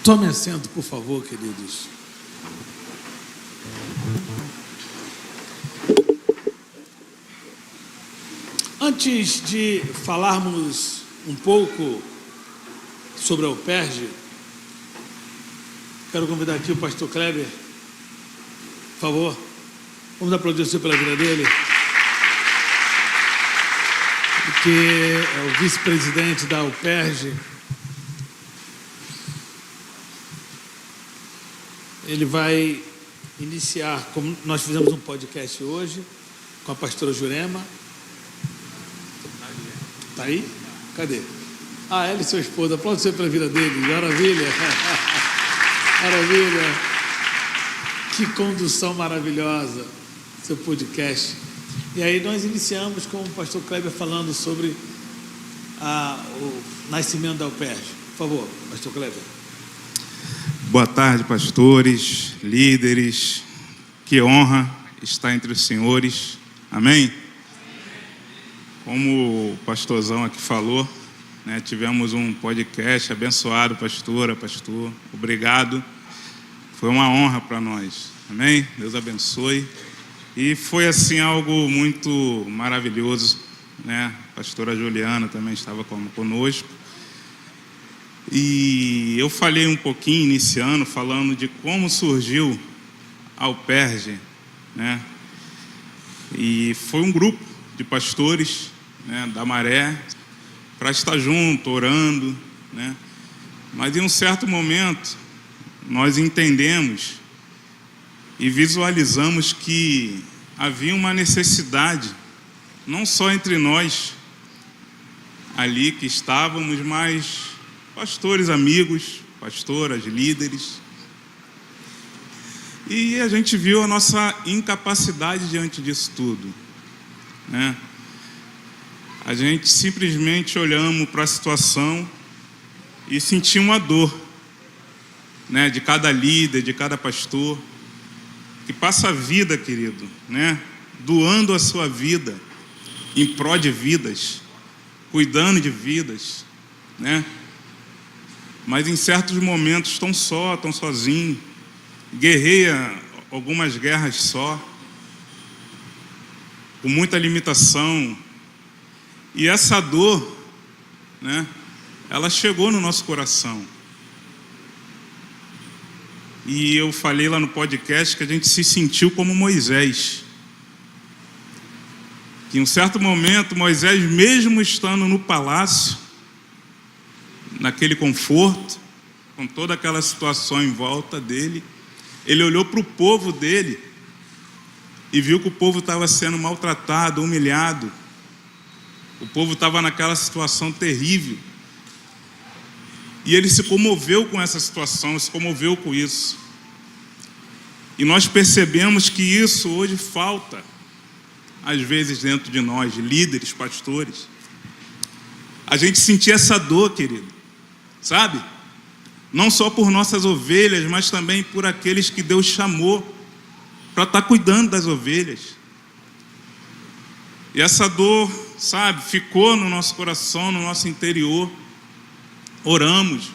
Tome assento, por favor, queridos. Antes de falarmos um pouco sobre a UPERJ, quero convidar aqui o pastor Kleber, por favor. Vamos aplaudir o Senhor pela vida dele, que é o vice-presidente da UPERJ. Ele vai iniciar, como nós fizemos um podcast hoje, com a pastora Jurema. Está aí? Cadê? Ela e sua esposa. Aplaude o Senhor pela vida dele. Maravilha. Maravilha. Que condução maravilhosa, seu podcast. E aí nós iniciamos com o pastor Kleber falando sobre o nascimento da UPERJ. Por favor, pastor Kleber. Boa tarde, pastores, líderes. Que honra estar entre os senhores. Amém? Como o pastorzão aqui falou, né, tivemos um podcast abençoado, pastor. Obrigado. Foi uma honra para nós. Amém? Deus abençoe. E foi assim algo muito maravilhoso, né? A pastora Juliana também estava conosco. E eu falei um pouquinho, iniciando, falando de como surgiu a UPERJ, né? E foi um grupo de pastores, né, da Maré, para estar junto, orando, né? Mas em um certo momento, nós entendemos e visualizamos que havia uma necessidade, não só entre nós, ali que estávamos, mas pastores, amigos, pastoras, líderes. E a gente viu a nossa incapacidade diante disso tudo, né? A gente simplesmente olhamos para a situação e sentimos uma dor, né, de cada líder, de cada pastor, que passa a vida, querido, né, doando a sua vida em prol de vidas, cuidando de vidas, né? Mas em certos momentos estão sozinhos, guerreia algumas guerras só, com muita limitação. E essa dor, né, ela chegou no nosso coração. E eu falei lá no podcast que a gente se sentiu como Moisés. Que em um certo momento, Moisés, mesmo estando no palácio, naquele conforto, com toda aquela situação em volta dele, ele olhou para o povo dele e viu que o povo estava sendo maltratado, humilhado. O povo estava naquela situação terrível. E ele se comoveu com essa situação, se comoveu com isso. E nós percebemos que isso hoje falta, às vezes, dentro de nós, líderes, pastores. A gente sentir essa dor, querido, sabe? Não só por nossas ovelhas, mas também por aqueles que Deus chamou para estar cuidando das ovelhas. E essa dor, sabe, ficou no nosso coração, no nosso interior. Oramos,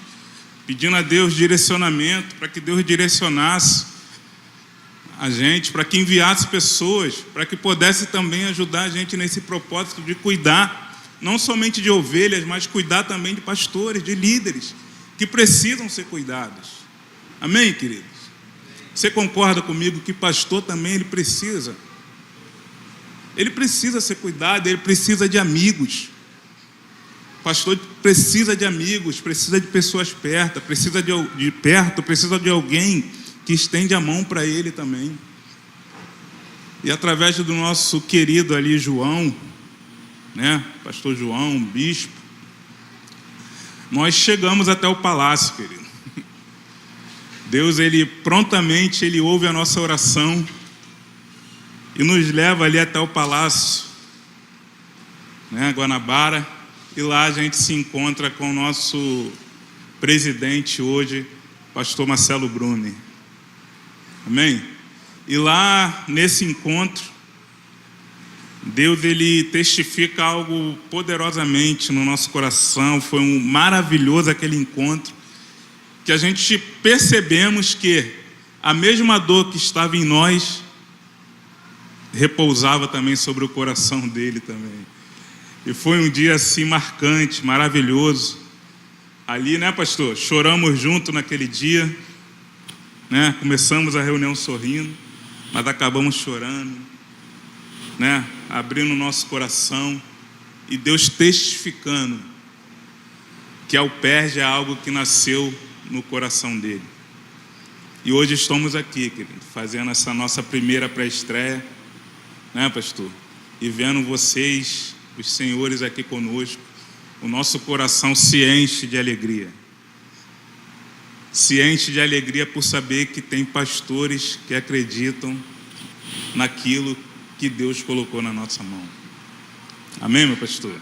pedindo a Deus direcionamento, para que Deus direcionasse a gente, para que enviasse pessoas, para que pudesse também ajudar a gente nesse propósito de cuidar, não somente de ovelhas, mas cuidar também de pastores, de líderes, que precisam ser cuidados. Amém, queridos? Você concorda comigo que pastor também ele precisa ser cuidado, ele precisa de amigos. Pastor precisa de amigos, precisa de pessoas perto, precisa de alguém que estende a mão para ele também. E através do nosso querido ali João, né, pastor João, bispo, nós chegamos até o palácio, querido. Deus, ele prontamente, ele ouve a nossa oração e nos leva ali até o palácio, né, Guanabara. E lá a gente se encontra com o nosso presidente hoje, pastor Marcelo Bruni. Amém? E lá, nesse encontro, Deus, ele testifica algo poderosamente no nosso coração. Foi maravilhoso aquele encontro. que a gente percebemos que a mesma dor que estava em nós repousava também sobre o coração dele também. E foi um dia assim marcante, maravilhoso. Ali, né, pastor? Choramos junto naquele dia, né? Começamos a reunião sorrindo, mas acabamos chorando, né? Abrindo o nosso coração e Deus testificando que a Alperge é algo que nasceu no coração dele. E hoje estamos aqui, querido, fazendo essa nossa primeira pré-estreia, né, pastor? E vendo vocês, os senhores aqui conosco, o nosso coração se enche de alegria. Se enche de alegria por saber que tem pastores que acreditam naquilo que Deus colocou na nossa mão. Amém, meu pastor?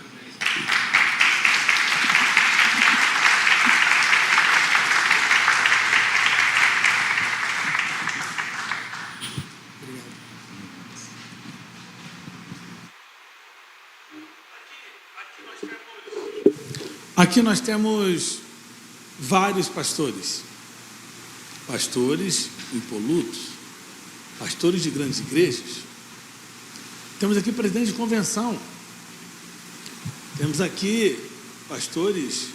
Aqui nós temos vários pastores impolutos, pastores de grandes igrejas. Temos aqui presidente de convenção, temos aqui pastores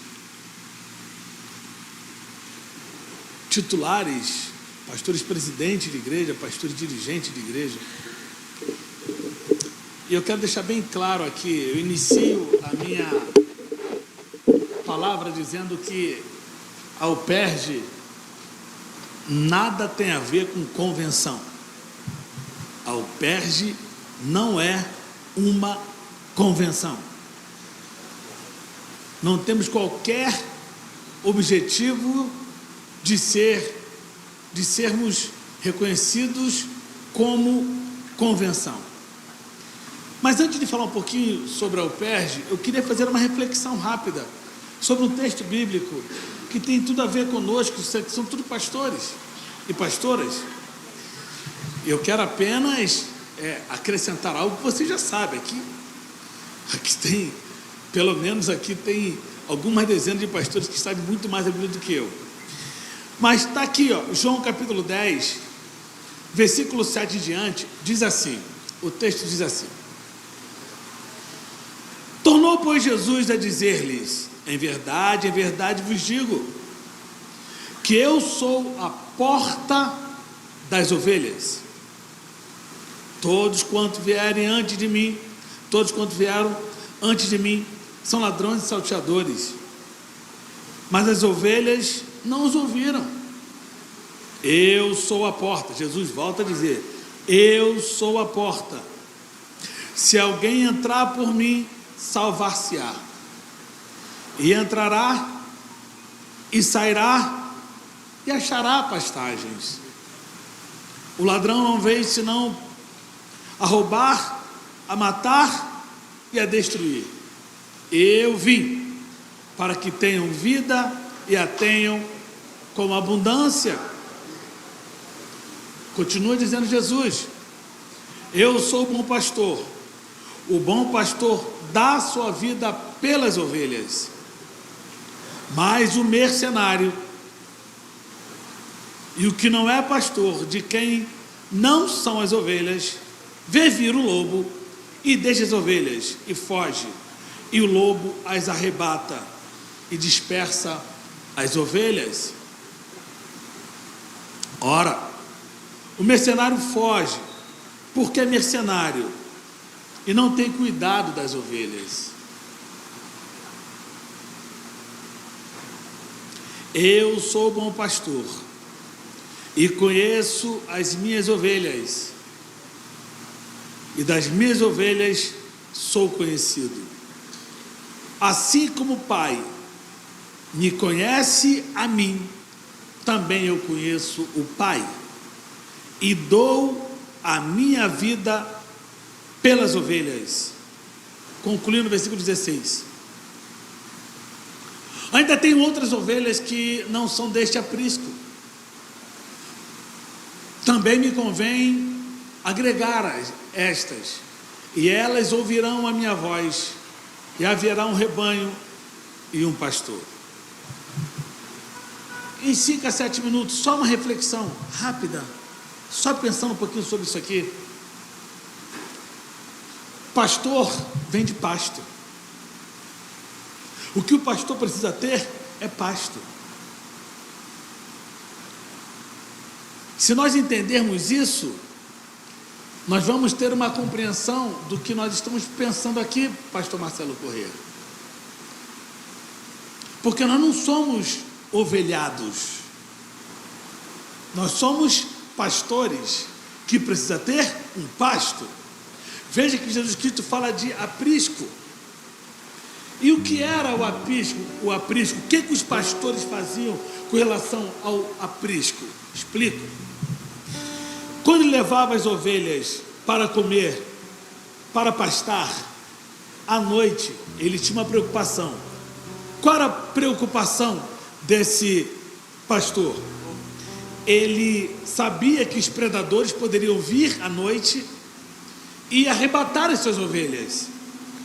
titulares, pastores presidentes de igreja, pastores dirigentes de igreja. E eu quero deixar bem claro aqui, eu inicio a minha palavra dizendo que a Alperge nada tem a ver com convenção. A Alperge não é uma convenção. Não temos qualquer objetivo de sermos reconhecidos como convenção. Mas antes de falar um pouquinho sobre a Alperge, eu queria fazer uma reflexão rápida sobre um texto bíblico que tem tudo a ver conosco, são tudo pastores e pastoras. Eu quero apenas acrescentar algo que você já sabe. Aqui tem, pelo menos aqui tem algumas dezenas de pastores que sabem muito mais a Bíblia do que eu. Mas está aqui, ó, João capítulo 10, versículo 7 em diante, diz assim, o texto diz assim: tornou, pois, Jesus a dizer-lhes: em verdade vos digo, que eu sou a porta das ovelhas. Todos quanto vieram antes de mim são ladrões e salteadores, mas as ovelhas não os ouviram. Eu sou a porta. Jesus volta a dizer: eu sou a porta. Se alguém entrar por mim, salvar-se-á, e entrará e sairá e achará pastagens. O ladrão não veio senão a roubar, a matar e a destruir. Eu vim para que tenham vida e a tenham com abundância. Continua dizendo Jesus: eu sou o bom pastor. O bom pastor dá sua vida pelas ovelhas. Mas o mercenário e o que não é pastor, de quem não são as ovelhas, vê vir o lobo e deixa as ovelhas e foge, e o lobo as arrebata e dispersa as ovelhas. Ora, o mercenário foge porque é mercenário e não tem cuidado das ovelhas. Eu sou o bom pastor e conheço as minhas ovelhas, e das minhas ovelhas sou conhecido. Assim como o Pai me conhece a mim, também eu conheço o Pai, e dou a minha vida pelas ovelhas. Concluindo o versículo 16. Ainda tem outras ovelhas que não são deste aprisco. Também me convém agregar estas, e elas ouvirão a minha voz, e haverá um rebanho e um pastor. em 5 a 7 minutos, só uma reflexão rápida, só pensando um pouquinho sobre isso aqui. Pastor vem de pasto. O que o pastor precisa ter é pasto. Se nós entendermos isso, nós vamos ter uma compreensão do que nós estamos pensando aqui, pastor Marcelo Corrêa. Porque nós não somos ovelhados. Nós somos pastores que precisa ter um pasto. Veja que Jesus Cristo fala de aprisco. E o que era o aprisco? O que os pastores faziam com relação ao aprisco? Explico. Quando ele levava as ovelhas para comer, para pastar, à noite, ele tinha uma preocupação. Qual era a preocupação desse pastor? Ele sabia que os predadores poderiam vir à noite e arrebatar as suas ovelhas.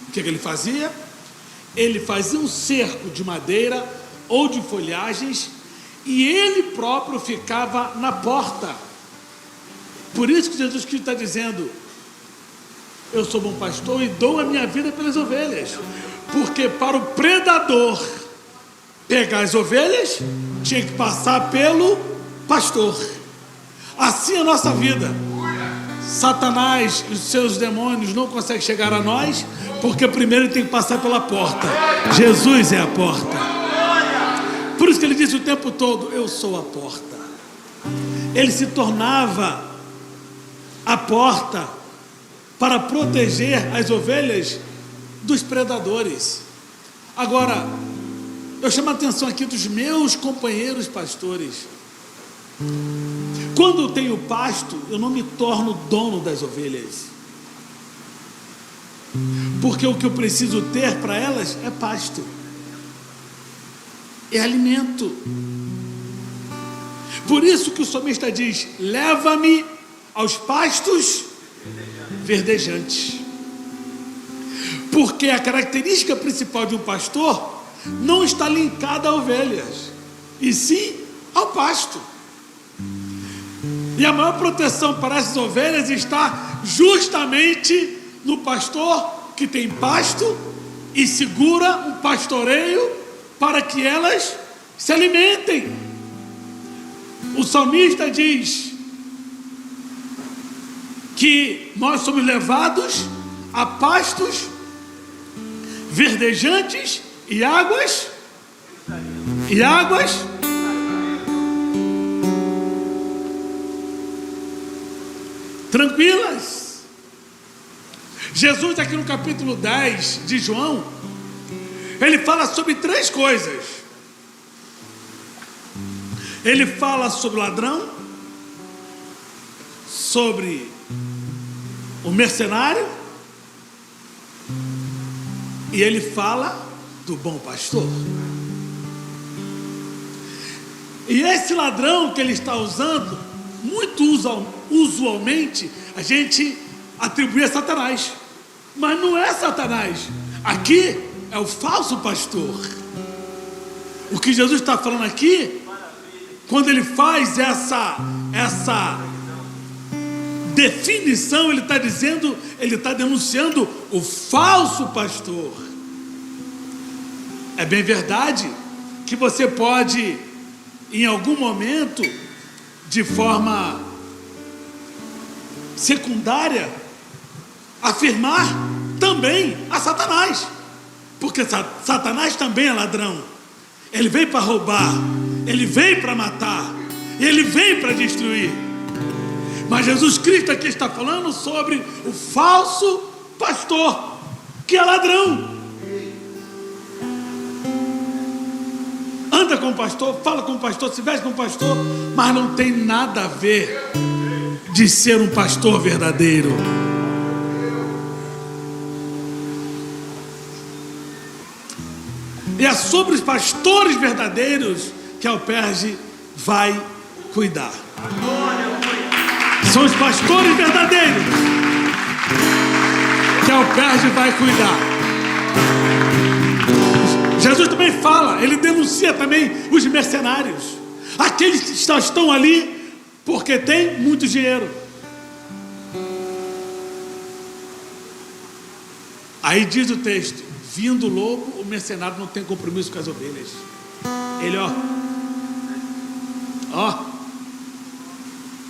O que ele fazia? Ele fazia um cerco de madeira ou de folhagens e ele próprio ficava na porta. Por isso que Jesus Cristo está dizendo: eu sou bom pastor e dou a minha vida pelas ovelhas. Porque para o predador pegar as ovelhas, tinha que passar pelo pastor. Assim é a nossa vida. Satanás e os seus demônios não conseguem chegar a nós, porque primeiro ele tem que passar pela porta. Jesus é a porta. Por isso que ele disse o tempo todo: eu sou a porta. Ele se tornava a porta para proteger as ovelhas dos predadores. Agora, eu chamo a atenção aqui dos meus companheiros pastores. Quando eu tenho pasto, eu não me torno dono das ovelhas, porque o que eu preciso ter para elas é pasto, é alimento. Por isso que o salmista diz: leva-me aos pastos verdejantes. Porque a característica principal de um pastor não está linkada a ovelhas, e sim ao pasto. E a maior proteção para essas ovelhas está justamente no pastor que tem pasto e segura um pastoreio para que elas se alimentem. O salmista diz que nós somos levados a pastos verdejantes e águas tranquilas. Jesus, aqui no capítulo 10 de João, ele fala sobre 3 coisas. Ele fala sobre o ladrão, sobre o mercenário, e ele fala do bom pastor. E esse ladrão que ele está usando, muito usualmente, a gente atribui a Satanás. Mas não é Satanás. Aqui é o falso pastor. O que Jesus está falando aqui, quando ele faz essa definição, ele está dizendo, ele está denunciando o falso pastor. É bem verdade que você pode, em algum momento, de forma secundária, afirmar também a Satanás, porque Satanás também é ladrão. Ele veio para roubar, ele veio para matar, ele veio para destruir. Mas Jesus Cristo aqui está falando sobre o falso pastor, que é ladrão. Anda com o pastor, fala com o pastor, se veste com o pastor, mas não tem nada a ver de ser um pastor verdadeiro. E é sobre os pastores verdadeiros que a Alperge vai cuidar. São os pastores verdadeiros que a Alperge vai cuidar. Jesus também fala, ele denuncia também os mercenários. Aqueles que estão ali porque tem muito dinheiro. Aí diz o texto: vindo o lobo, o mercenário não tem compromisso com as ovelhas. Ele,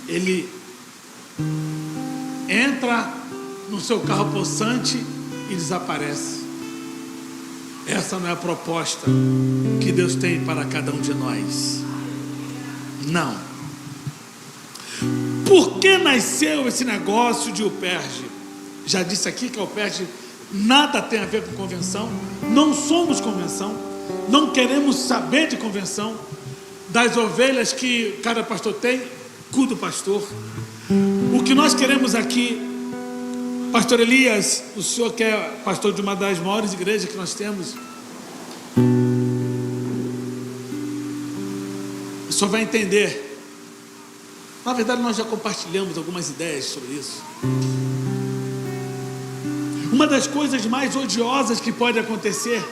ele entra no seu carro possante e desaparece. Essa não é a proposta que Deus tem para cada um de nós. Não. Por que nasceu esse negócio de UPERJ? Já disse aqui que a UPERJ nada tem a ver com convenção. Não somos convenção. Não queremos saber de convenção. Das ovelhas que cada pastor tem, cuida do pastor. O que nós queremos aqui, pastor Elias, o senhor que é pastor de uma das maiores igrejas que nós temos, o senhor vai entender. Na verdade, nós já compartilhamos algumas ideias sobre isso. Uma das coisas mais odiosas que pode acontecer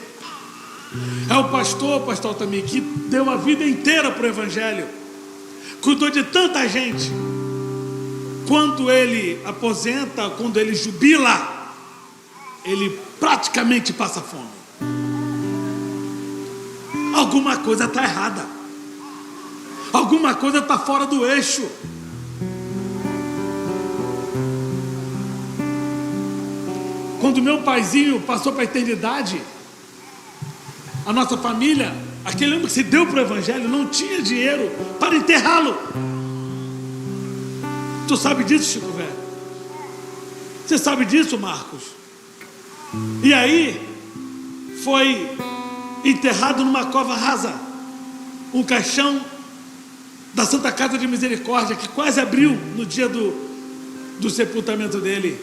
é o pastor Altamir, que deu a vida inteira para o evangelho, cuidou de tanta gente. Quando ele aposenta, quando ele jubila, ele praticamente passa fome. Alguma coisa está errada. Alguma coisa está fora do eixo. Quando meu paizinho passou para a eternidade, a nossa família, aquele homem que se deu para o evangelho, não tinha dinheiro para enterrá-lo. Tu sabe disso, Chico Velho? Você sabe disso, Marcos? E aí foi enterrado numa cova rasa, um caixão da Santa Casa de Misericórdia, que quase abriu no dia do sepultamento dele.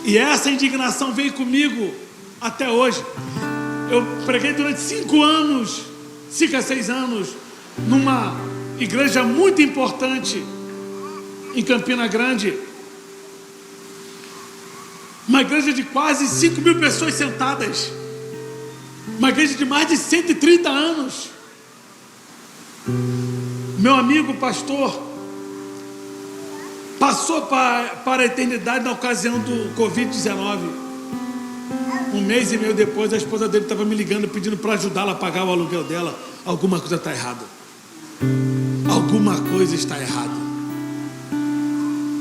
E essa indignação veio comigo até hoje. Eu preguei durante 5 anos, 5 a 6 anos, numa igreja muito importante em Campina Grande. Uma igreja de quase 5.000 pessoas sentadas. Uma igreja de mais de 130 anos. Meu amigo pastor passou para a eternidade na ocasião do Covid-19. 1 mês e meio depois, a esposa dele estava me ligando, pedindo para ajudá-la a pagar o aluguel dela. Alguma coisa está errada. Alguma coisa está errada.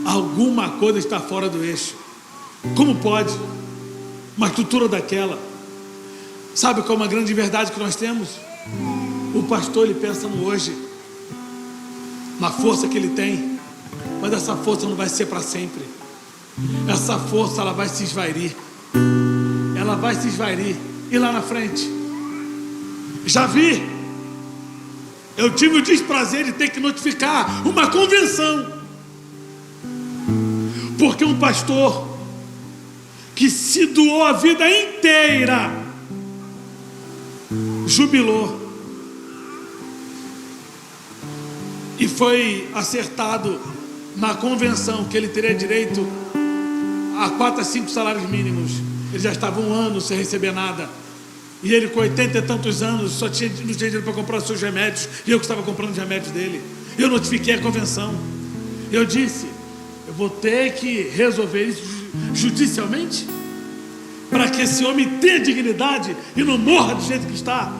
Alguma coisa está fora do eixo. Como pode uma estrutura daquela? Sabe qual é uma grande verdade que nós temos? O pastor, ele pensa no hoje, na força que ele tem, mas essa força não vai ser para sempre. Essa força, ela vai se esvairir. Ela vai se esvairir. E lá na frente, já vi, eu tive o desprazer de ter que notificar uma convenção, porque um pastor que se doou a vida inteira jubilou e foi acertado na convenção que ele teria direito a 4 a 5 salários mínimos. Ele já estava 1 ano sem receber nada, e ele com 80 e tantos anos não tinha dinheiro para comprar os seus remédios, e eu que estava comprando os remédios dele. Eu notifiquei a convenção. Eu disse: eu vou ter que resolver isso judicialmente, para que esse homem tenha dignidade e não morra do jeito que está.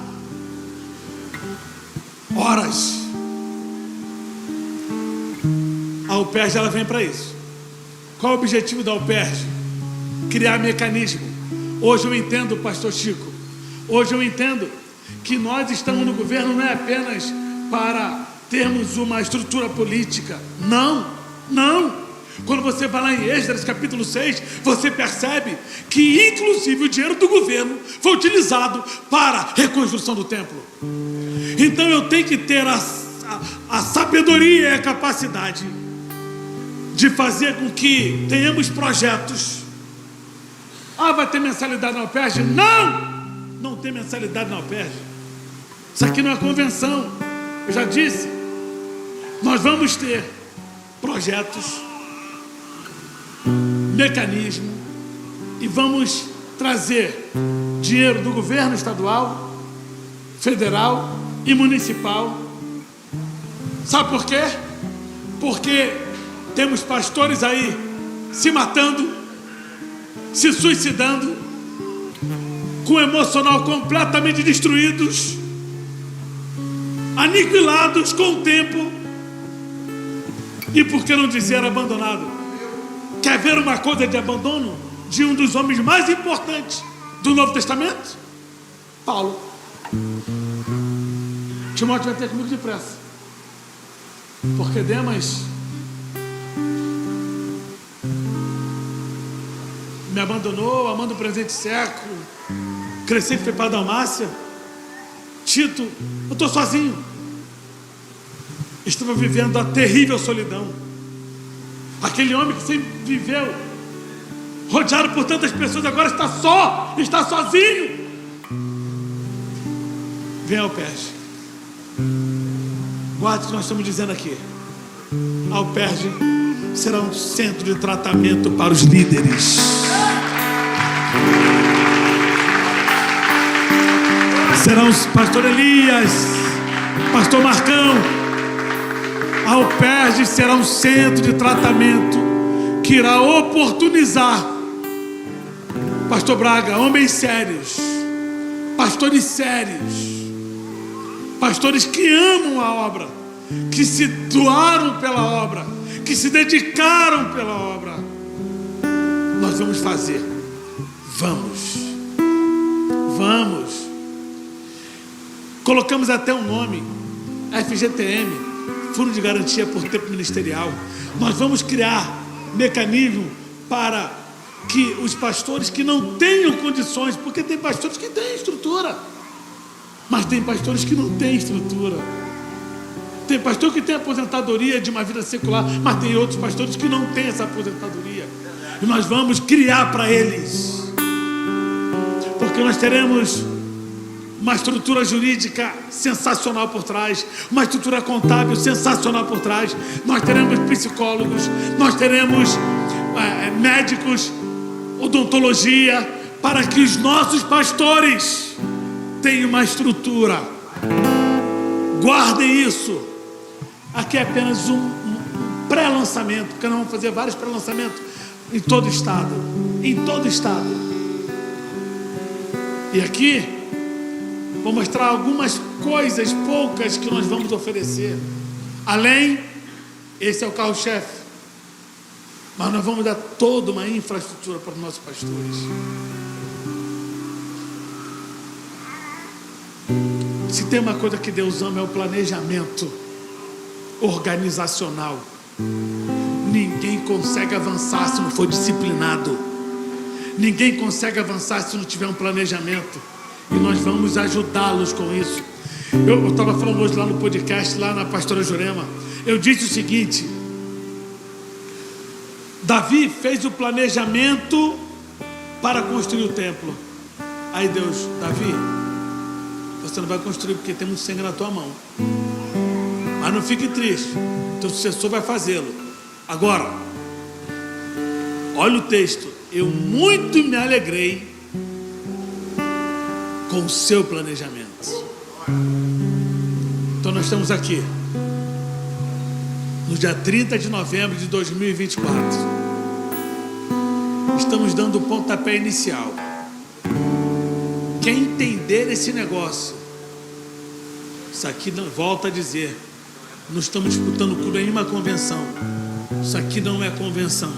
Horas. A UPERJ, ela vem para isso. Qual é o objetivo da UPERJ? Criar mecanismo. Hoje eu entendo, pastor Chico, hoje eu entendo que nós estamos no governo não é apenas para termos uma estrutura política. Não, não. Quando você vai lá em Esdras capítulo 6, você percebe que inclusive o dinheiro do governo foi utilizado para a reconstrução do templo. Então eu tenho que ter a sabedoria e a capacidade de fazer com que tenhamos projetos. Vai ter mensalidade na UPERJ? Não tem mensalidade na UPERJ. Isso aqui não é convenção. Eu já disse, nós vamos ter projetos, mecanismo, e vamos trazer dinheiro do governo estadual, federal e municipal Sabe por quê? Porque temos pastores aí se matando, se suicidando, com o emocional completamente destruídos, aniquilados com o tempo, e por que não dizer abandonado? Quer ver uma coisa de abandono de um dos homens mais importantes do Novo Testamento? Paulo. Timóteo vai ter comigo depressa, porque Demas me abandonou, amando o presente século, crescente foi para a Dalmácia. Tito, eu estou sozinho. Estava vivendo a terrível solidão. Aquele homem que sempre viveu rodeado por tantas pessoas, agora está só, está sozinho. Vem ao Perge. Guarde o que nós estamos dizendo aqui. Alperge será um centro de tratamento para os líderes. Serão os pastor Elias, pastor Marcão. Alperge será um centro de tratamento que irá oportunizar, pastor Braga, homens sérios, pastores sérios, pastores que amam a obra, que se doaram pela obra, que se dedicaram pela obra. Nós vamos fazer. Vamos. Colocamos até um nome, FGTM, Fundo de Garantia por Tempo Ministerial. Nós vamos criar mecanismo para que os pastores que não tenham condições, porque tem pastores que têm estrutura, mas tem pastores que não têm estrutura. Tem pastor que tem aposentadoria de uma vida secular, mas tem outros pastores que não têm essa aposentadoria. E nós vamos criar para eles, porque nós teremos uma estrutura jurídica sensacional por trás, uma estrutura contábil sensacional por trás. Nós teremos psicólogos, nós teremos médicos, odontologia, para que os nossos pastores tenham uma estrutura. Guardem isso. Aqui é apenas um pré-lançamento, porque nós vamos fazer vários pré-lançamentos em todo o estado. E aqui vou mostrar algumas coisas poucas que nós vamos oferecer. Além, esse é o carro-chefe, mas nós vamos dar toda uma infraestrutura para os nossos pastores. Se tem uma coisa que Deus ama, é o planejamento organizacional. Ninguém consegue avançar se não for disciplinado. Ninguém consegue avançar se não tiver um planejamento. E nós vamos ajudá-los com isso. Eu estava falando hoje lá no podcast, lá na pastora Jurema. Eu disse o seguinte: Davi fez o planejamento para construir o templo. Aí Deus, Davi, você não vai construir porque tem muito sangue na tua mão. Mas não fique triste, teu sucessor vai fazê-lo. Agora, olha o texto. Eu muito me alegrei com o seu planejamento. Então nós estamos aqui no dia 30 de novembro de 2024. Estamos dando o pontapé inicial. Quem entender esse negócio, isso aqui não, volta a dizer, não estamos disputando por nenhuma convenção. Isso aqui não é convenção.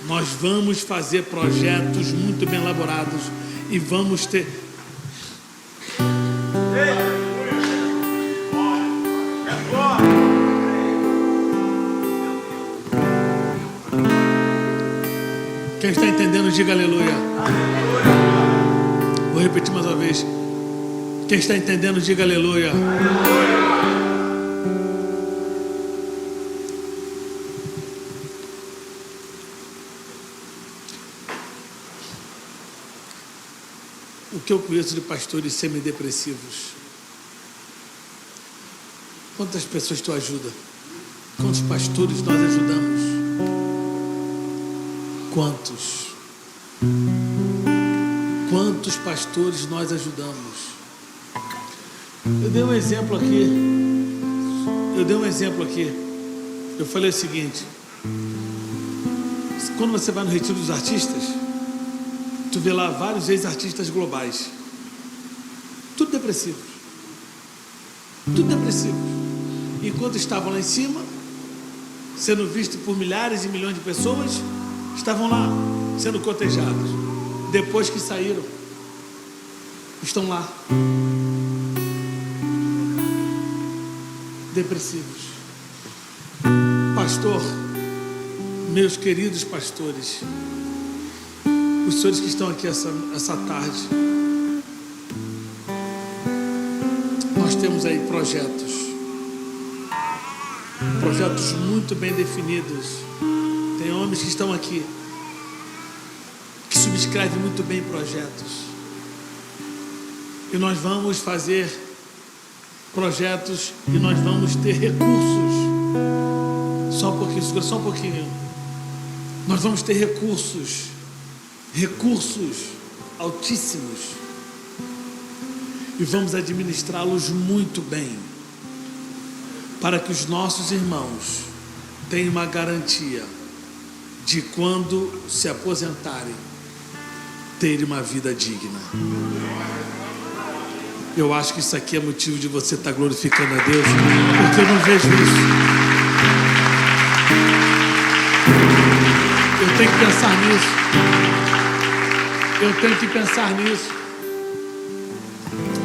Nós vamos fazer projetos muito bem elaborados e vamos ter. Quem está entendendo, diga aleluia. Vou repetir mais uma vez. Quem está entendendo, diga aleluia. O que eu conheço de pastores semidepressivos? Quantas pessoas tu ajuda? Quantos pastores nós ajudamos? Quantos? Quantos pastores nós ajudamos? Eu dei um exemplo aqui Eu dei um exemplo aqui. Eu falei o seguinte: quando você vai no Retiro dos Artistas, tu vê lá vários ex-artistas globais, tudo depressivos. Tudo depressivos. Enquanto estavam lá em cima, sendo vistos por milhares e milhões de pessoas, estavam lá, sendo cotejados. Depois que saíram, estão lá, depressivos. Pastor, meus queridos pastores, os senhores que estão aqui essa tarde, nós temos aí projetos muito bem definidos. Tem homens que estão aqui que subscrevem muito bem projetos, e nós vamos fazer projetos e nós vamos ter recursos. Só um pouquinho, segura só um pouquinho. Nós vamos ter recursos altíssimos, e vamos administrá-los muito bem, para que os nossos irmãos tenham uma garantia de, quando se aposentarem, terem uma vida digna. Eu acho que isso aqui é motivo de você estar glorificando a Deus, porque eu não vejo isso. Eu tenho que pensar nisso.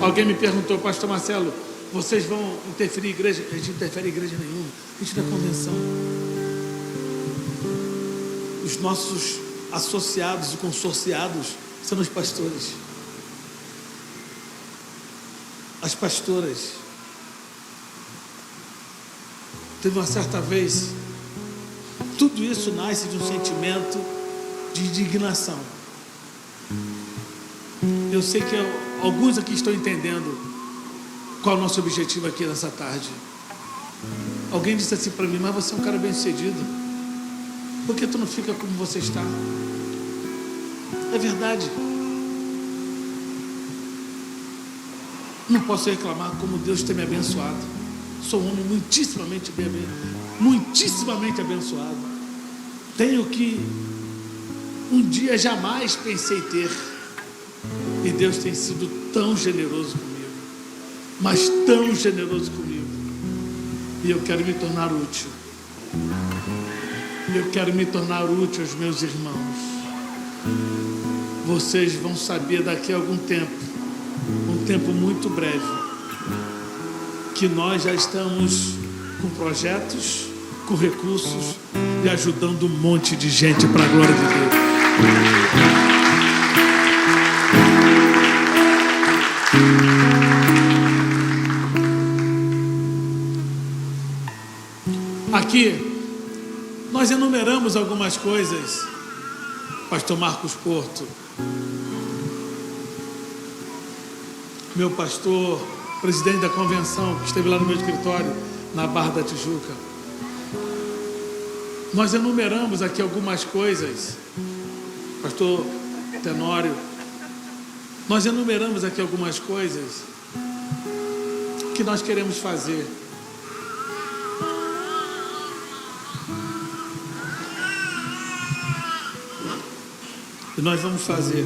Alguém me perguntou: pastor Marcelo, vocês vão interferir em igreja? A gente não interfere em igreja nenhuma, a gente não é convenção. Os nossos associados e consorciados são os pastores, as pastoras. Teve uma certa vez, tudo isso nasce de um sentimento de indignação. Eu sei que alguns aqui estão entendendo qual é o nosso objetivo aqui nessa tarde. Alguém disse assim para mim: mas você é um cara bem sucedido, por que tu não fica como você está? É verdade. Não posso reclamar como Deus tem me abençoado. Sou um homem muitíssimamente abençoado. Tenho que um dia jamais pensei ter. E Deus tem sido tão generoso comigo, mas tão generoso comigo. E eu quero me tornar útil. Eu quero me tornar útil aos meus irmãos. Vocês vão saber daqui a algum tempo, um tempo muito breve, que nós já estamos com projetos, com recursos e ajudando um monte de gente para a glória de Deus. Aqui nós enumeramos algumas coisas. Pastor Marcos Porto, meu pastor, presidente da convenção, que esteve lá no meu escritório, na Barra da Tijuca. Nós enumeramos aqui algumas coisas. Pastor Tenório, nós enumeramos aqui algumas coisas que nós queremos fazer. E nós vamos fazer.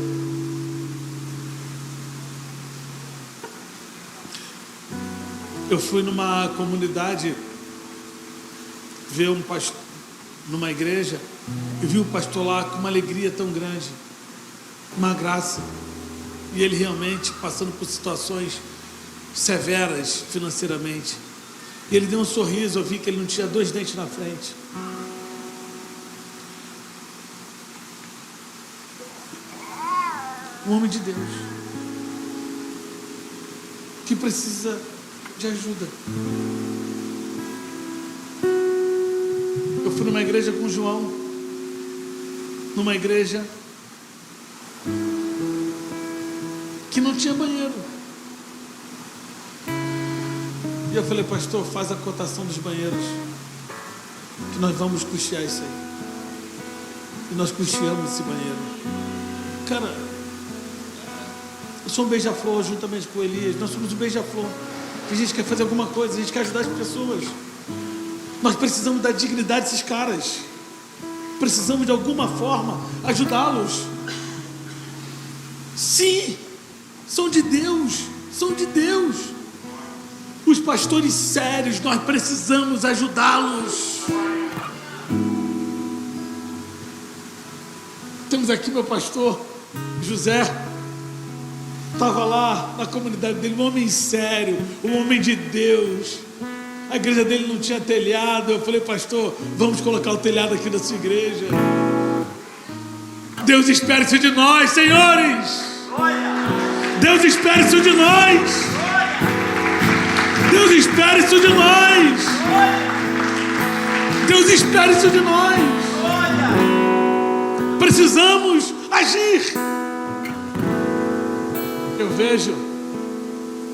Eu fui numa comunidade ver um pastor numa igreja e vi o pastor lá com uma alegria tão grande, uma graça, e ele realmente passando por situações severas financeiramente, e ele deu um sorriso. Eu vi que ele não tinha 2 dentes na frente. Um homem de Deus que precisa de ajuda. Eu fui numa igreja com o João, numa igreja que não tinha banheiro, e eu falei: pastor, faz a cotação dos banheiros, que nós vamos custear isso aí. E nós custeamos esse banheiro. Cara, eu sou um beija-flor juntamente com o Elias. Nós somos um beija-flor. A gente quer fazer alguma coisa, a gente quer ajudar as pessoas. Nós precisamos da dignidade desses caras. Precisamos de alguma forma ajudá-los. Sim, são de Deus, são de Deus. Os pastores sérios, nós precisamos ajudá-los. Temos aqui meu pastor José, estava lá na comunidade dele, um homem sério, um homem de Deus. A igreja dele não tinha telhado. Eu falei, pastor, vamos colocar o telhado aqui da sua igreja. Deus espera isso de nós, senhores. Deus espera isso de nós. Deus espera isso de nós. Deus espera isso de nós. Precisamos agir.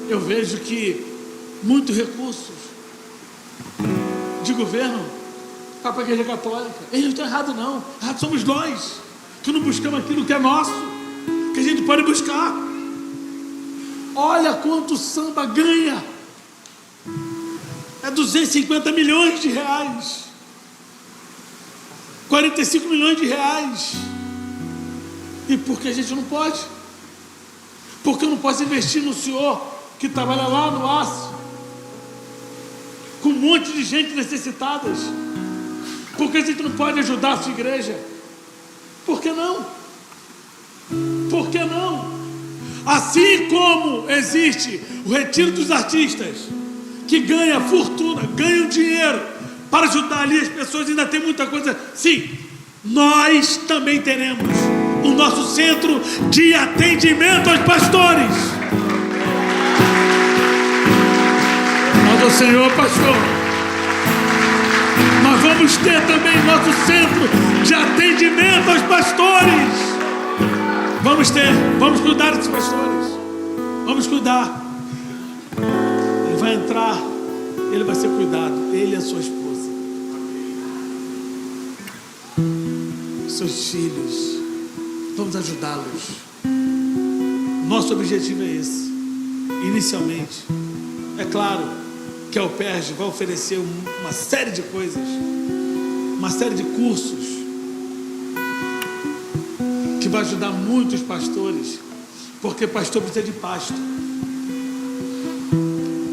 Eu vejo que muitos recursos de governo vai para a igreja católica. Eles não estão errados, não. Errados somos nós, que não buscamos aquilo que é nosso, que a gente pode buscar. Olha quanto o samba ganha. É 250 milhões de reais. 45 milhões de reais. E por que a gente não pode? Porque eu não posso investir no senhor que trabalha lá no aço, com um monte de gente necessitada? Por que a gente não pode ajudar a sua igreja? Por que não? Por que não? Assim como existe o retiro dos artistas, que ganha fortuna, ganham dinheiro para ajudar ali as pessoas, ainda tem muita coisa. Sim, nós também teremos o nosso centro de atendimento aos pastores. Ó Senhor, pastor, nós vamos ter também nosso centro de atendimento aos pastores. Vamos cuidar dos pastores. Vamos cuidar. Ele vai entrar, ele vai ser cuidado, ele e a sua esposa, seus filhos. Vamos ajudá-los. Nosso objetivo é esse. Inicialmente, é claro que a UPERJ vai oferecer uma série de coisas, uma série de cursos que vai ajudar muitos pastores, porque pastor precisa de pasto.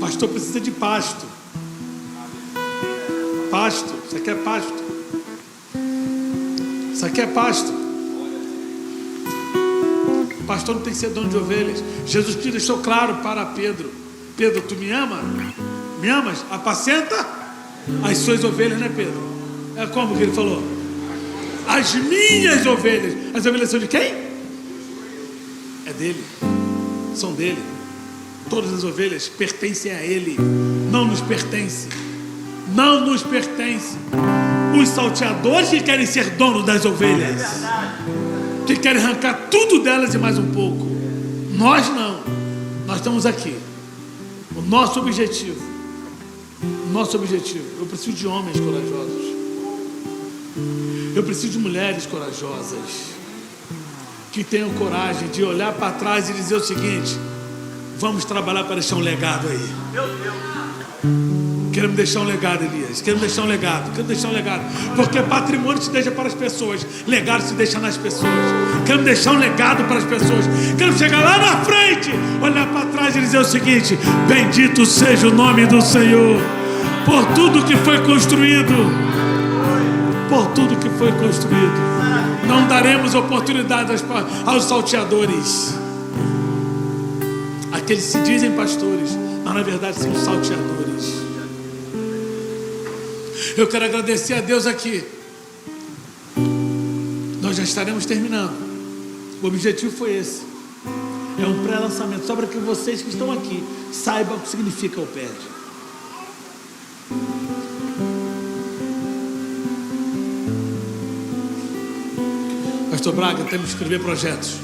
Pastor precisa de pasto. Pasto, isso aqui é pasto. Isso aqui é pasto. O pastor não tem que ser dono de ovelhas. Jesus Cristo deixou claro para Pedro: Pedro, tu me amas? Me amas? Apacenta as suas ovelhas, né, Pedro? É como que ele falou? As minhas ovelhas. As ovelhas são de quem? É dele. São dele. Todas as ovelhas pertencem a ele. Não nos pertence. Não nos pertence. Os salteadores que querem ser donos das ovelhas, que querem arrancar tudo delas e mais um pouco. Nós não. Nós estamos aqui. O nosso objetivo. Eu preciso de homens corajosos. Eu preciso de mulheres corajosas, que tenham coragem de olhar para trás e dizer o seguinte: vamos trabalhar para deixar um legado aí. Queremos deixar um legado, Elias. Queremos deixar um legado. Porque patrimônio se deixa para as pessoas, legado se deixa nas pessoas. Queremos deixar um legado para as pessoas. Queremos chegar lá na frente, olhar para trás e dizer o seguinte: bendito seja o nome do Senhor por tudo que foi construído. Por tudo que foi construído. Não daremos oportunidade aos salteadores, aqueles que se dizem pastores, mas na verdade são salteadores. Eu quero agradecer a Deus aqui. Nós já estaremos terminando. O objetivo foi esse. É um pré-lançamento, só para que vocês que estão aqui saibam o que significa o PERJ. Pastor Braga, temos que escrever projetos.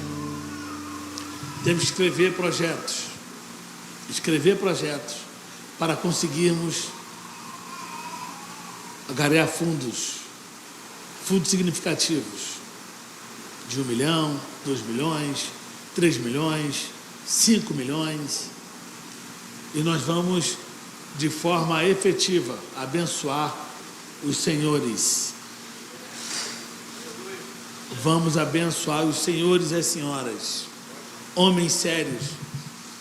Escrever projetos para conseguirmos angariar fundos significativos de 1 milhão, 2 milhões, 3 milhões, 5 milhões, e nós vamos de forma efetiva abençoar os senhores. Vamos abençoar os senhores e as senhoras. Homens sérios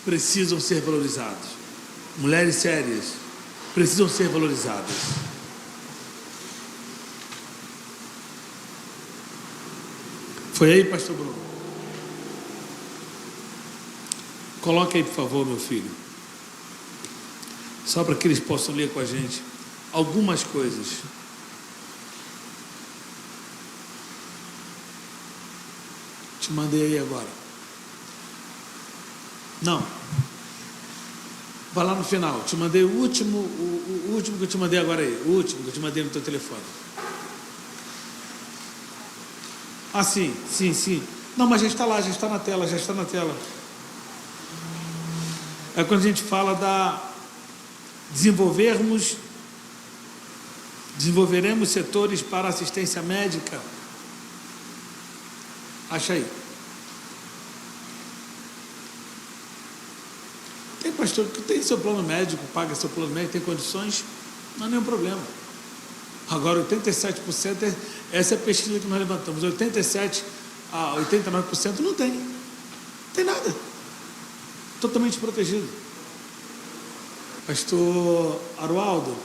precisam ser valorizados. Mulheres sérias precisam ser valorizadas. Foi aí, pastor Bruno? Coloque aí, por favor, meu filho. Só para que eles possam ler com a gente algumas coisas. Te mandei aí agora. Não. Vai lá no final. Te mandei o último que eu te mandei agora aí. O último que eu te mandei no teu telefone. Ah, sim. Não, mas já está lá, já está na tela. É quando a gente fala desenvolveremos setores para assistência médica. Acha aí. Tem pastor que tem seu plano médico, paga seu plano médico, tem condições, não há nenhum problema. Agora, 87%, essa é a pesquisa que nós levantamos, 87% a 89% não tem nada, totalmente protegido. Pastor Arualdo, o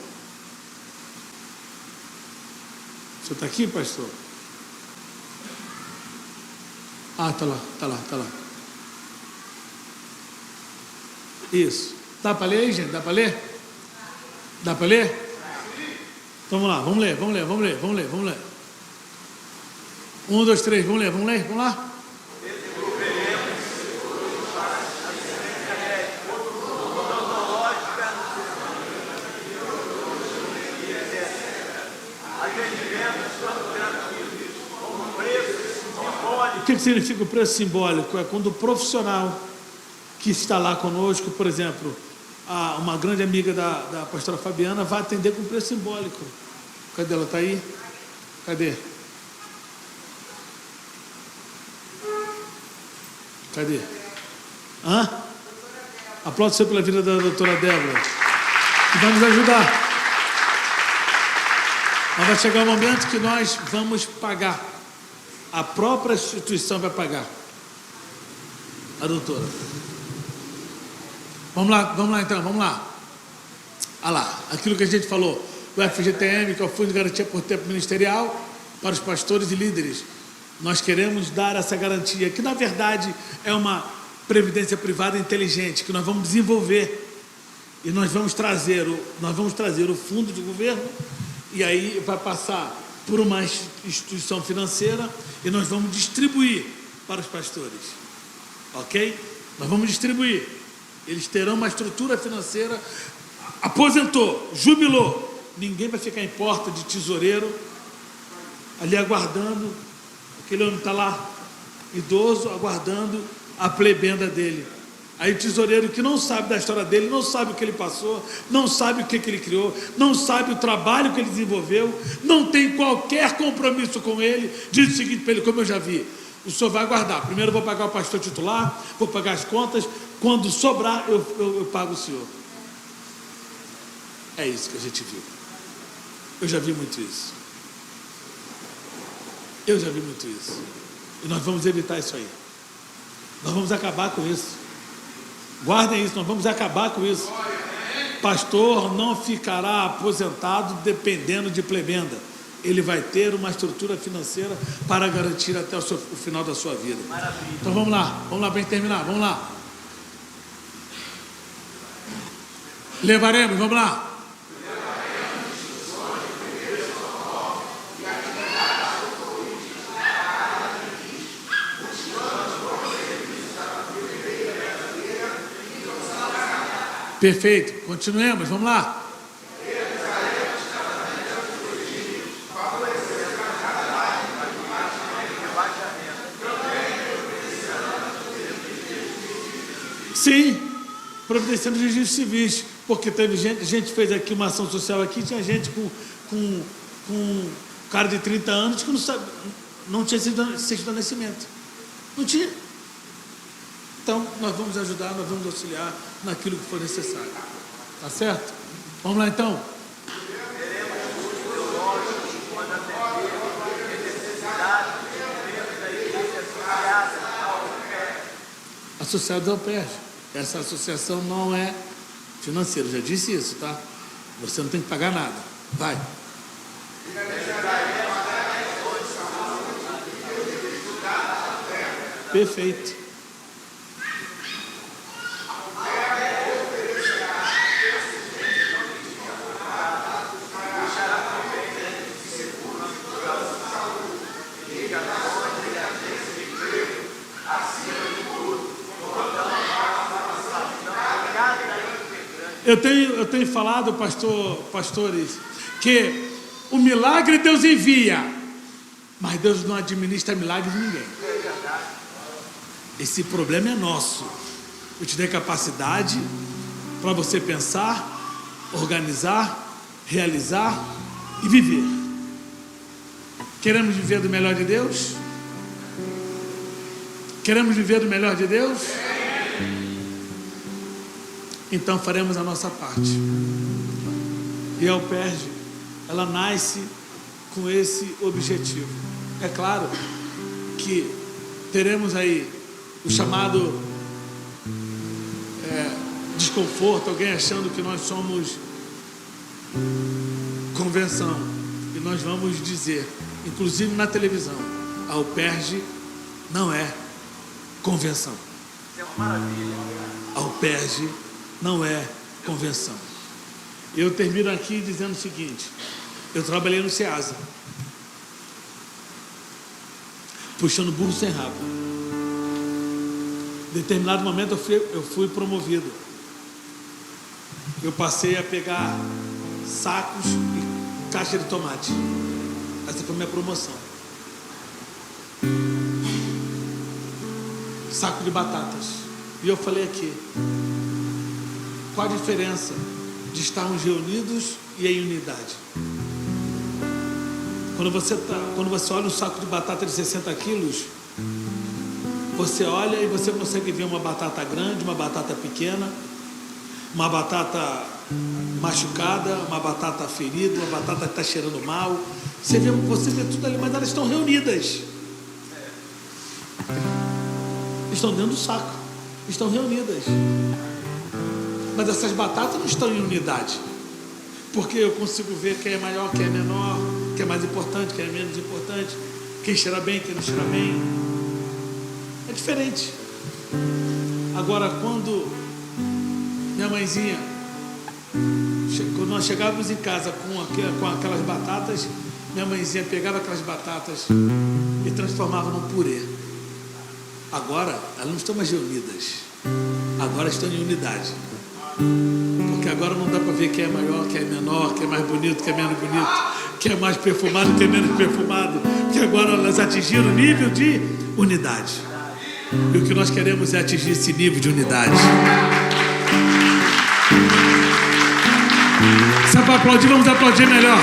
senhor está aqui, pastor? Ah, tá lá. Isso. Dá para ler aí, gente? Dá para ler? Então vamos ler. 1, 2, 3, vamos lá? O que significa o preço simbólico? É quando o profissional que está lá conosco, por exemplo, uma grande amiga da pastora Fabiana vai atender com preço simbólico. Cadê ela? Está aí? Cadê? Aplaude o Senhor pela vida da doutora Débora, que vai nos ajudar. Mas vai chegar um momento que nós vamos pagar. A própria instituição vai pagar a doutora. Vamos lá então. Olha lá, aquilo que a gente falou, o FGTM, que é o Fundo de Garantia por Tempo Ministerial, para os pastores e líderes. Nós queremos dar essa garantia, que na verdade é uma previdência privada inteligente, que nós vamos desenvolver, e nós vamos trazer o fundo de governo, e aí vai passar por uma instituição financeira, e nós vamos distribuir para os pastores, ok? Nós vamos distribuir, eles terão uma estrutura financeira. Aposentou, jubilou, ninguém vai ficar em porta de tesoureiro, ali aguardando, aquele homem está lá, idoso, aguardando a plebenda dele. Aí o tesoureiro que não sabe da história dele, não sabe o que ele passou, não sabe o que ele criou, não sabe o trabalho que ele desenvolveu, não tem qualquer compromisso com ele, diz o seguinte para ele, como eu já vi: o senhor vai aguardar, primeiro eu vou pagar o pastor titular, vou pagar as contas, quando sobrar eu pago o senhor. É isso que a gente viu. Eu já vi muito isso. E nós vamos evitar isso aí. Nós vamos acabar com isso. Guardem isso, nós vamos acabar com isso. Pastor não ficará aposentado dependendo de plebenda. Ele vai ter uma estrutura financeira para garantir até o final da sua vida. Maravilha. Então vamos lá para a gente terminar, vamos lá. Levaremos, vamos lá. Perfeito, continuemos, vamos lá. Sim, providenciando registros civis, porque teve gente fez aqui uma ação social aqui, tinha gente com cara de 30 anos que não tinha certidão de nascimento. Não tinha. Então, nós vamos ajudar, nós vamos auxiliar naquilo que for necessário. Tá certo? Vamos lá, então. Associados ao PERJ. Essa associação não é financeira, eu já disse isso, tá? Você não tem que pagar nada. Vai. Perfeito. Eu tenho falado, pastores, que o milagre Deus envia, mas Deus não administra milagres de ninguém. Esse problema é nosso. Eu te dei capacidade para você pensar, organizar, realizar e viver. Queremos viver do melhor de Deus? Queremos viver do melhor de Deus? Então faremos a nossa parte. E a UPERJ, ela nasce com esse objetivo. É claro que teremos aí o chamado desconforto, alguém achando que nós somos convenção. E nós vamos dizer, inclusive na televisão, a UPERJ não é convenção. Isso é uma maravilha. A UPERJ não é convenção. Eu termino aqui dizendo o seguinte: eu trabalhei no SEASA, puxando burro sem rabo. Em determinado momento eu fui promovido. Eu passei a pegar sacos e caixa de tomate. Essa foi a minha promoção. Saco de batatas. E eu falei aqui: qual a diferença de estarmos reunidos e em unidade? Quando você olha um saco de batata de 60 quilos, você olha e você consegue ver uma batata grande, uma batata pequena, uma batata machucada, uma batata ferida, uma batata que está cheirando mal. Você vê tudo ali, mas elas estão reunidas. Estão dentro do saco, estão reunidas. Mas essas batatas não estão em unidade, porque eu consigo ver quem é maior, quem é menor, quem é mais importante, quem é menos importante, quem cheira bem, quem não cheira bem. É diferente. Agora, quando minha mãezinha, quando nós chegávamos em casa com aquelas batatas, minha mãezinha pegava aquelas batatas e transformava num purê. Agora, elas não estão mais reunidas, agora estão em unidade. Porque agora não dá para ver quem é maior, quem é menor, quem é mais bonito, quem é menos bonito, quem é mais perfumado, quem é menos perfumado. Porque agora elas atingiram o nível de unidade. E o que nós queremos é atingir esse nível de unidade. Se é para aplaudir, vamos aplaudir melhor.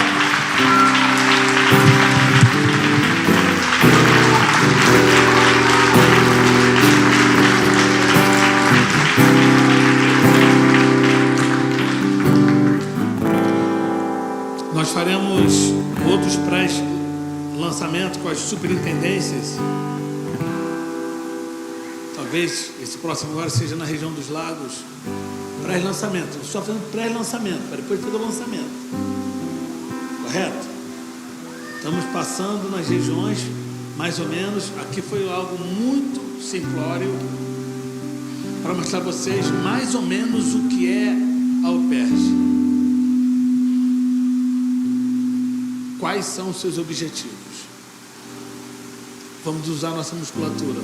Nós faremos outros pré-lançamentos com as superintendências. Talvez esse próximo agora seja na região dos lagos. Pré-lançamento. Só fazendo pré-lançamento, para depois fazer o lançamento. Correto? Estamos passando nas regiões, mais ou menos. Aqui foi algo muito simplório, para mostrar a vocês mais ou menos o que é a UPERJ. Quais são os seus objetivos? Vamos usar a nossa musculatura,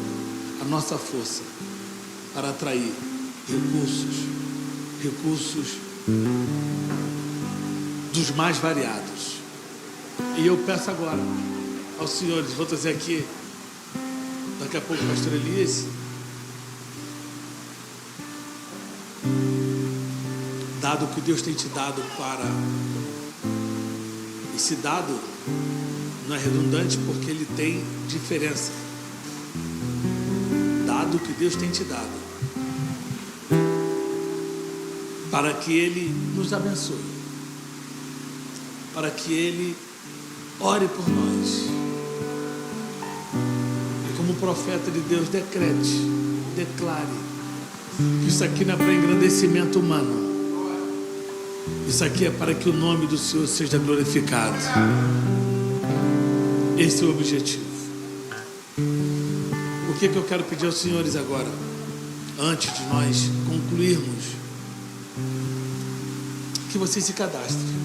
a nossa força, para atrair recursos dos mais variados. E eu peço agora aos senhores, vou trazer aqui daqui a pouco o pastor Elias, dado que Deus tem te dado para... Esse dado não é redundante porque ele tem diferença. Dado que Deus tem te dado, para que Ele nos abençoe, para que Ele ore por nós. E como profeta de Deus, decrete, declare que isso aqui não é para engrandecimento humano. Isso aqui é para que o nome do Senhor seja glorificado. Esse é o objetivo. O que eu quero pedir aos senhores agora, antes de nós concluirmos, que vocês se cadastrem,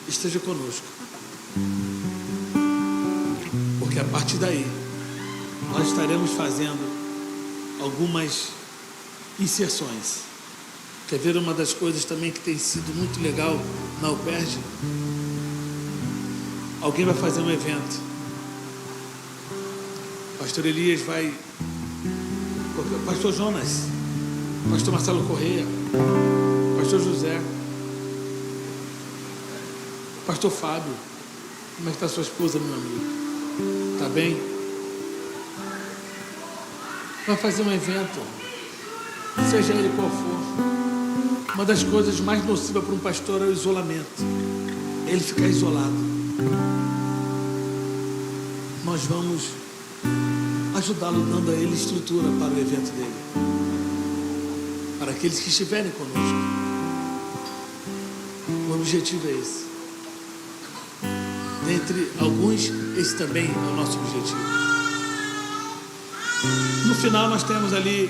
esteja conosco, porque a partir daí nós estaremos fazendo algumas inserções. Quer ver uma das coisas também que tem sido muito legal na UPERJ? Alguém vai fazer um evento. Pastor Elias vai, Pastor Jonas, Pastor Marcelo Correia, Pastor José, Pastor Fábio. Como é que está sua esposa, meu amigo? Está bem? Vai fazer um evento, seja ele qual for. Uma das coisas mais nocivas para um pastor é o isolamento, é ele ficar isolado. Nós vamos ajudá-lo, dando a ele estrutura para o evento dele, para aqueles que estiverem conosco. O objetivo é esse. Dentre alguns, esse também é o nosso objetivo. No final nós temos ali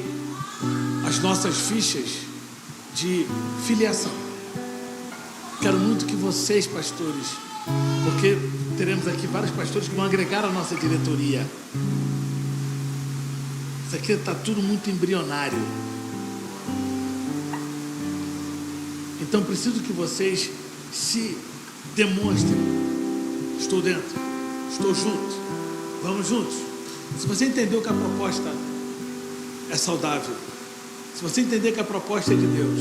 as nossas fichas de filiação. Quero muito que vocês, pastores, porque teremos aqui vários pastores que vão agregar a nossa diretoria. Isso aqui está tudo muito embrionário. Então preciso que vocês se demonstrem. Estou dentro, estou junto, vamos juntos. Se você entendeu que a proposta é saudável, se você entender que a proposta é de Deus,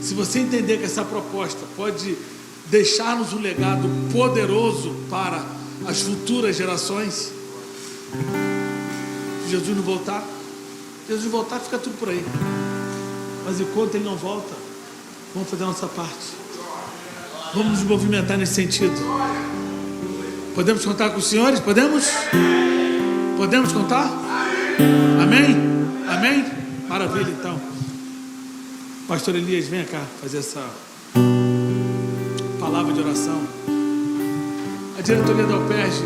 se você entender que essa proposta pode deixar-nos um legado poderoso para as futuras gerações, se Jesus não voltar, fica tudo por aí. Mas enquanto Ele não volta, vamos fazer a nossa parte. Vamos nos movimentar nesse sentido. Podemos contar com os senhores? Podemos? Podemos contar? Amém? Amém? Maravilha, então. Pastor Elias, venha cá fazer essa palavra de oração. A diretoria da UPERJ,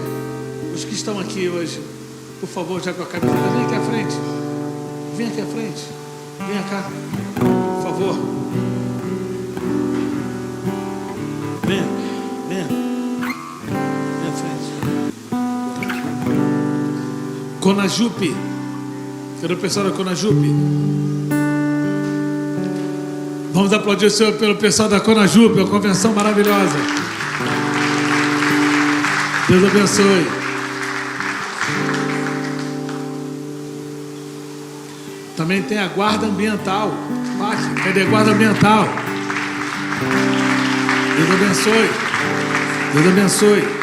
os que estão aqui hoje, por favor, já com a camisa, vem aqui à frente. Vem aqui à frente. Venha cá, por favor. Venha, venha. Venha à frente. Conajupe. Cadê o pessoal da Conajupe? Vamos aplaudir o Senhor pelo pessoal da Conajupe, uma convenção maravilhosa. Deus abençoe. Também tem a guarda ambiental. Cadê a guarda ambiental? Deus abençoe. Deus abençoe.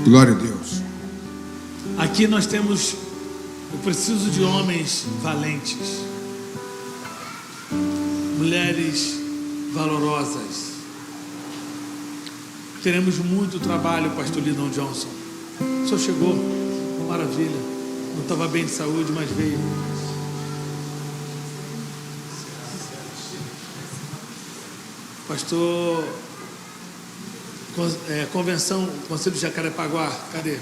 Glória a Deus. Aqui nós temos, eu preciso de homens valentes, mulheres valorosas. Teremos muito trabalho, pastor Lidon Johnson. O senhor chegou, maravilha. Não estava bem de saúde, mas veio. Pastor, convenção, Conselho de Jacarepaguá, cadê?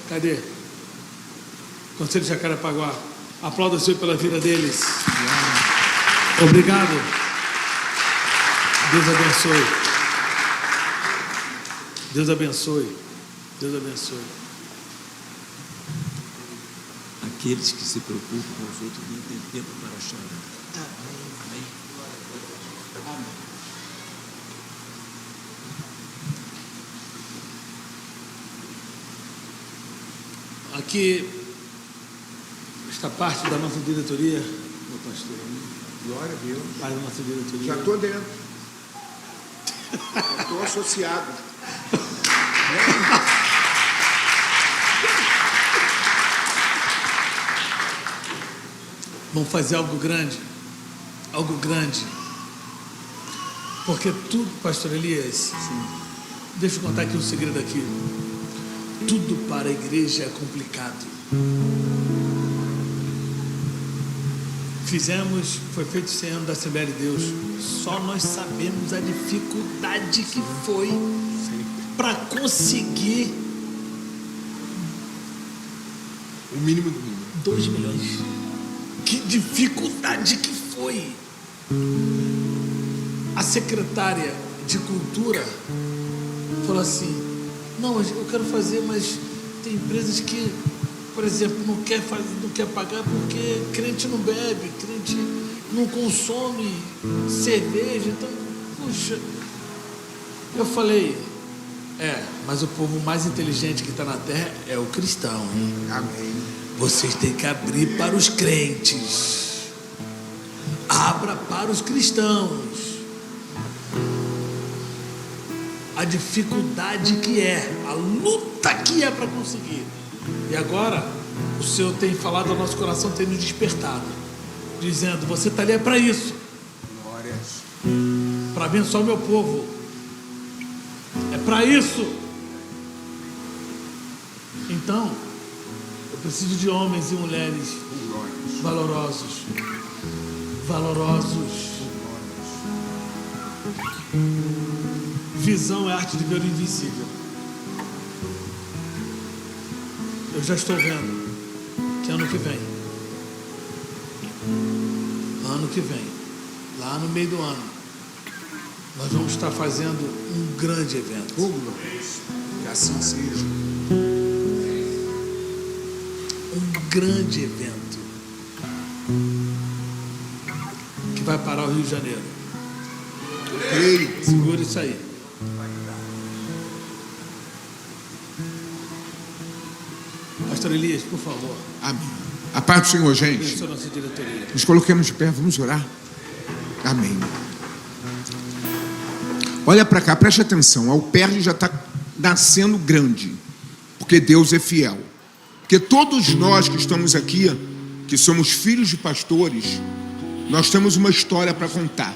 Cadê? Conselho de Jacarepaguá. Aplauda o Senhor pela vida deles. Obrigado. Deus abençoe. Deus abençoe. Deus abençoe. Aqueles que se preocupam com os outros não têm tempo para chorar. Amém. Amém. Amém. Aqui, esta parte da nossa diretoria, meu pastor, Glória a Deus. parte da nossa diretoria. Já estou dentro. Estou associado. Vamos fazer algo grande. Algo grande. Porque tudo, pastor Elias, deixa eu contar aqui um segredo aqui. Tudo para a igreja é complicado. Foi feito 100 anos da Assembleia de Deus. Só nós sabemos a dificuldade que foi para conseguir O mínimo do mínimo. 2 milhões. Que dificuldade que foi. A secretária de Cultura falou assim: não, eu quero fazer, mas tem empresas que, por exemplo, não quer pagar porque crente não bebe, crente não consome cerveja. Então, puxa. Eu falei: mas o povo mais inteligente que está na terra é o cristão, hein? Amém. Vocês têm que abrir para os crentes. Abra para os cristãos. A dificuldade que é, a luta que é para conseguir. E agora, o Senhor tem falado ao nosso coração, tem nos despertado, dizendo: você está ali para isso. Glórias. Para abençoar o meu povo. É para isso. Então, eu preciso de homens e mulheres Glórias. valorosos. Valorosos. Visão é a arte de ver o invisível. Eu já estou vendo que ano que vem, lá no meio do ano, nós vamos estar fazendo um grande evento. Glórias. Que assim seja. Um grande evento que vai parar o Rio de Janeiro. Creio. Segura isso aí. Pastor Elias, por favor, Amém. A paz do Senhor, gente. abençoe a nossa diretoria. Nos coloquemos de pé, vamos orar. Amém. Olha para cá, preste atenção. A UPERJ já está nascendo grande, porque Deus é fiel. Porque todos nós que estamos aqui, que somos filhos de pastores, nós temos uma história para contar.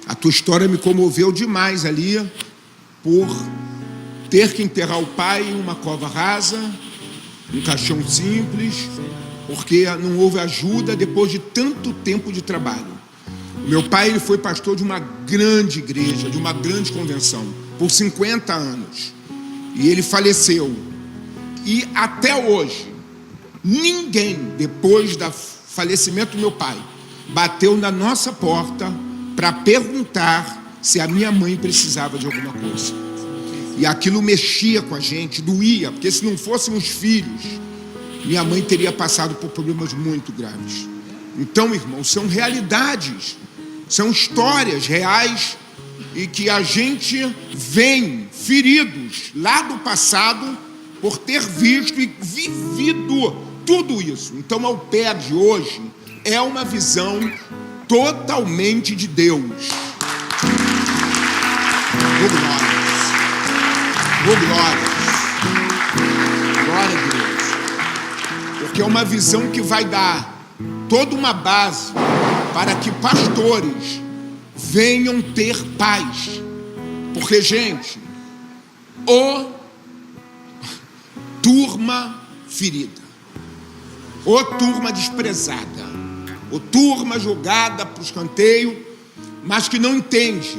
A tua história me comoveu demais ali, por ter que enterrar o pai em uma cova rasa, um caixão simples, porque não houve ajuda depois de tanto tempo de trabalho. O meu pai, ele foi pastor de uma grande igreja, de uma grande convenção, por 50 anos. E ele faleceu. E até hoje, ninguém, depois do falecimento do meu pai, bateu na nossa porta para perguntar se a minha mãe precisava de alguma coisa. E aquilo mexia com a gente, doía, porque se não fôssemos filhos, minha mãe teria passado por problemas muito graves. Então, irmãos, são realidades, são histórias reais e que a gente vem feridos lá do passado por ter visto e vivido tudo isso. Então, a UPERJ hoje é uma visão totalmente de Deus. Glórias. Glória a Deus. Porque é uma visão que vai dar toda uma base para que pastores venham ter paz. Porque, gente, turma ferida, turma desprezada, turma jogada para o escanteio, mas que não entende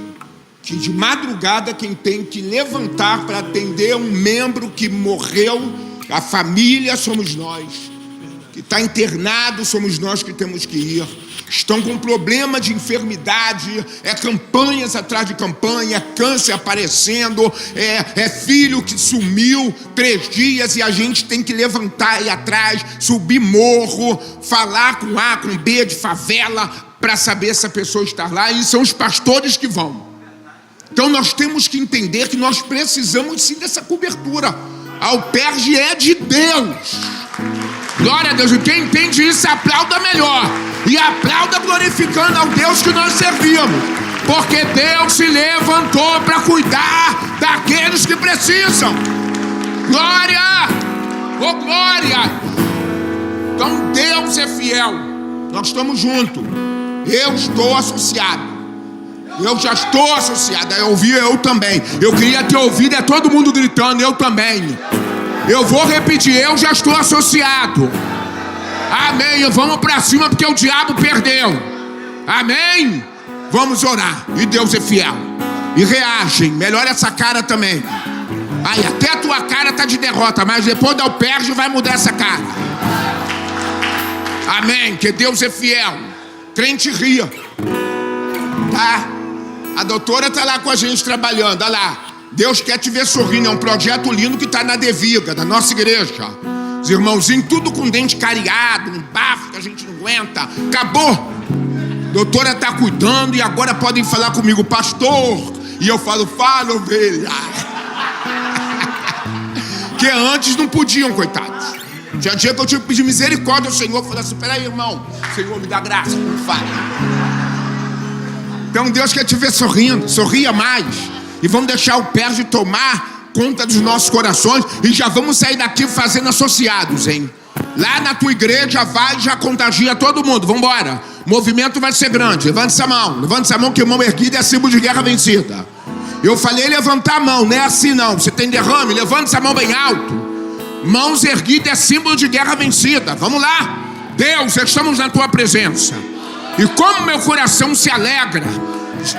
que de madrugada quem tem que levantar para atender um membro que morreu, a família somos nós, que está internado somos nós que temos que ir. Estão com problema de enfermidade, campanhas atrás de campanha, câncer aparecendo, filho que sumiu 3 dias e a gente tem que levantar e ir atrás, subir morro, falar com A, com B de favela para saber se a pessoa está lá, e são os pastores que vão. Então nós temos que entender que nós precisamos sim dessa cobertura. A UPERJ é de Deus. Glória a Deus. E quem entende isso, aplauda melhor. E aplauda glorificando ao Deus que nós servimos. Porque Deus se levantou para cuidar daqueles que precisam. Glória! Oh, glória! Então Deus é fiel. Nós estamos juntos. Eu estou associado. Eu já estou associado. Eu ouvi, eu também. Eu queria ter ouvido, todo mundo gritando, eu também. Eu vou repetir, eu já estou associado. Amém. Vamos para cima porque o diabo perdeu. Amém. Vamos orar. E Deus é fiel. E reagem. Melhora essa cara também. Aí, até a tua cara tá de derrota, mas depois da Alperge vai mudar essa cara. Amém. Que Deus é fiel. Crente ria. Tá? A doutora tá lá com a gente trabalhando. Olha lá. Deus quer te ver sorrindo. É um projeto lindo que tá na Deviga, da nossa igreja. Os irmãozinhos tudo com dente cariado, um bafo que a gente não aguenta. Acabou. A doutora tá cuidando e agora podem falar comigo, pastor. E eu falo, fala, ovelha. Que antes não podiam, coitados. Tinha dia que eu tive que pedir misericórdia ao Senhor. Falei assim, peraí, irmão. Senhor, me dá graça, não fale. Então Deus quer te ver sorrindo. Sorria mais. E vamos deixar o Pérgio tomar conta dos nossos corações. E já vamos sair daqui fazendo associados, hein? Lá na tua igreja vai, já contagia todo mundo. Vamos embora. O movimento vai ser grande. Levante essa mão. Levante essa mão, que mão erguida é símbolo de guerra vencida. Eu falei levantar a mão, não é assim não. Você tem derrame, levante essa mão bem alto. Mãos erguidas é símbolo de guerra vencida. Vamos lá. Deus, estamos na tua presença. E como meu coração se alegra,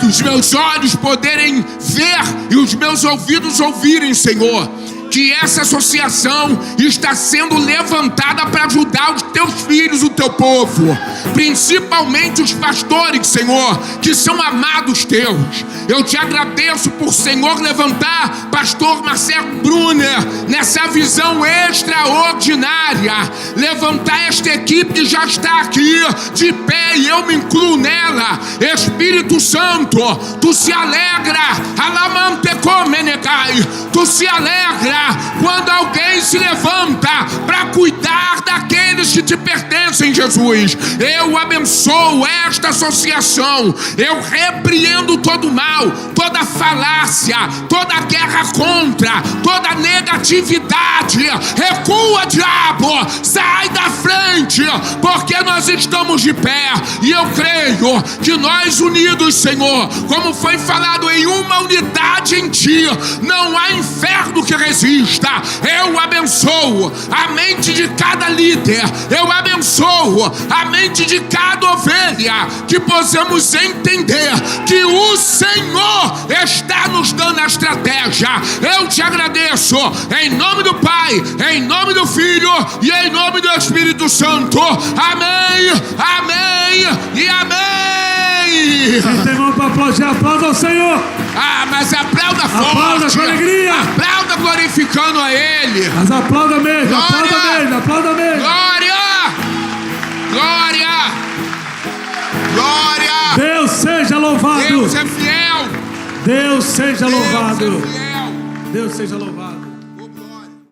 os meus olhos poderem ver e os meus ouvidos ouvirem, Senhor, que essa associação está sendo levantada para ajudar os teus filhos, o teu povo, principalmente os pastores, Senhor, que são amados teus. Eu te agradeço por, Senhor, levantar pastor Marcelo Brunner nessa visão extraordinária, levantar esta equipe que já está aqui de pé e eu me incluo nela. Espírito Santo, tu se alegra, tu se alegra quando alguém se levanta para cuidar daqueles que te pertencem, Jesus. Eu abençoo esta associação. Eu repreendo todo mal, toda falácia, toda guerra contra, toda negatividade. Recua, diabo, sai da frente, porque nós estamos de pé. E eu creio que nós unidos, Senhor, como foi falado, em uma unidade em Ti, não há inferno que resista. Eu abençoo a mente de cada líder. Eu abençoo a mente de cada ovelha, que possamos entender que o Senhor está nos dando a estratégia. Eu te agradeço em nome do Pai, em nome do Filho e em nome do Espírito Santo. Amém, amém e amém. Quem tem mão para aplaudir, aplauda ao Senhor. Ah, mas aplauda forte. Aplauda com alegria. Aplauda glorificando a Ele. Mas aplauda mesmo, Glória. aplauda mesmo, aplauda mesmo. Glória! Glória! Glória! Deus seja louvado. Deus é fiel. Deus seja Deus louvado. é fiel. Deus seja louvado.